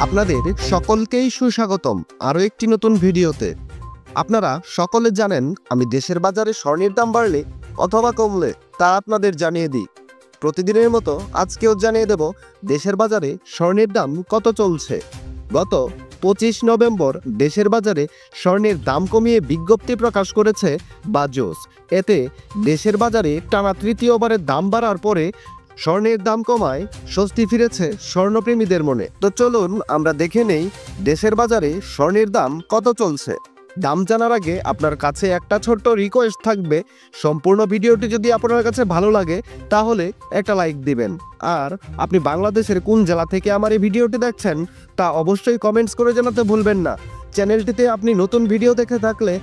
আপনাদের সকলকেই সুস্বাগতম আরও একটি নতুন ভিডিওতে। আপনারা সকলে জানেন আমি দেশের বাজারে স্বর্ণের দাম বাড়লে অথবা কমলে তা আপনাদের জানিয়ে দিই। প্রতিদিনের মতো আজকেও জানিয়ে দেব দেশের বাজারে স্বর্ণের দাম কত চলছে। গত 25 নভেম্বর দেশের বাজারে স্বর্ণের দাম কমিয়ে বিজ্ঞপ্তি প্রকাশ করেছে বাজস। এতে দেশের বাজারে টানা তৃতীয়বারের দাম বাড়ার পরে স্বর্ণের দাম কমায় স্বস্তি ফিরেছে স্বর্ণপ্রেমীদের মনে। তো চলুন আমরা দেখে নেই দেশের বাজারে স্বর্ণের দাম কত চলছে। দাম জানার আগে আপনার কাছে একটা ছোট্ট রিকোয়েস্ট থাকবে, সম্পূর্ণ ভিডিওটি যদি আপনার কাছে ভালো লাগে তাহলে একটা লাইক দিবেন। আর আপনি বাংলাদেশের কোন জেলা থেকে আমার এই ভিডিওটি দেখছেন তা অবশ্যই কমেন্টস করে জানাতে ভুলবেন না। চ্যানেলটিতে আপনি নতুন ভিডিও দেখে থাকলে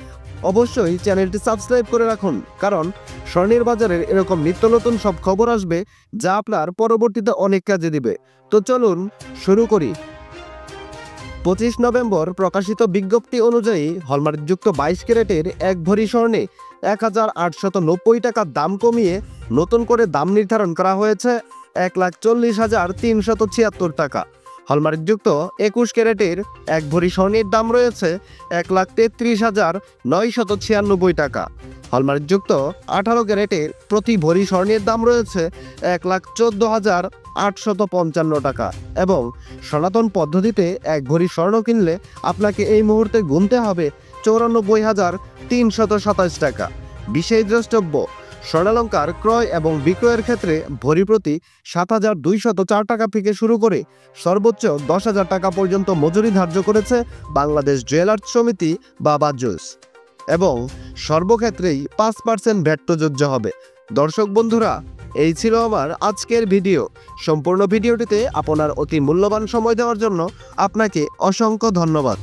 অবশ্যই চ্যানেলটি সাবস্ক্রাইব করে রাখুন, কারণ স্বর্ণের বাজারের এরকম নিত্য নতুন সব খবর আসবে যা আপনার পরবর্তীতে অনেক কাজে দিবে। তো চলুন শুরু করি। 25 নভেম্বর প্রকাশিত বিজ্ঞপ্তি অনুযায়ী হলমার্কযুক্ত 22 ক্যারেটের এক ভরি স্বর্ণে 1890 টাকা দাম কমিয়ে নতুন করে দাম নির্ধারণ করা হয়েছে 1,40,376 টাকা। হলমার্কযুক্ত 21 ক্যারেটের এক ভরি স্বর্ণের দাম রয়েছে 1,33,996 টাকা। হলমার্কযুক্ত 18 ক্যারেটের প্রতি ভরি স্বর্ণের দাম রয়েছে 1,14,855 টাকা। এবং সনাতন পদ্ধতিতে এক ভরি স্বর্ণ কিনলে আপনাকে এই মুহূর্তে গুনতে হবে 94,327 টাকা। বিশেষ দ্রষ্টব্য, স্বর্ণালঙ্কার ক্রয় এবং বিক্রয়ের ক্ষেত্রে ভরি প্রতি 7,204 টাকা থেকে শুরু করে সর্বোচ্চ 10,000 টাকা পর্যন্ত মজুরি ধার্য করেছে বাংলাদেশ জুয়েলার্স সমিতি বা বাজস, এবং সর্বক্ষেত্রেই 5% ভ্যাট প্রযোজ্য হবে। দর্শক বন্ধুরা, এই ছিল আমার আজকের ভিডিও। সম্পূর্ণ ভিডিওটিতে আপনার অতি মূল্যবান সময় দেওয়ার জন্য আপনাকে অসংখ্য ধন্যবাদ।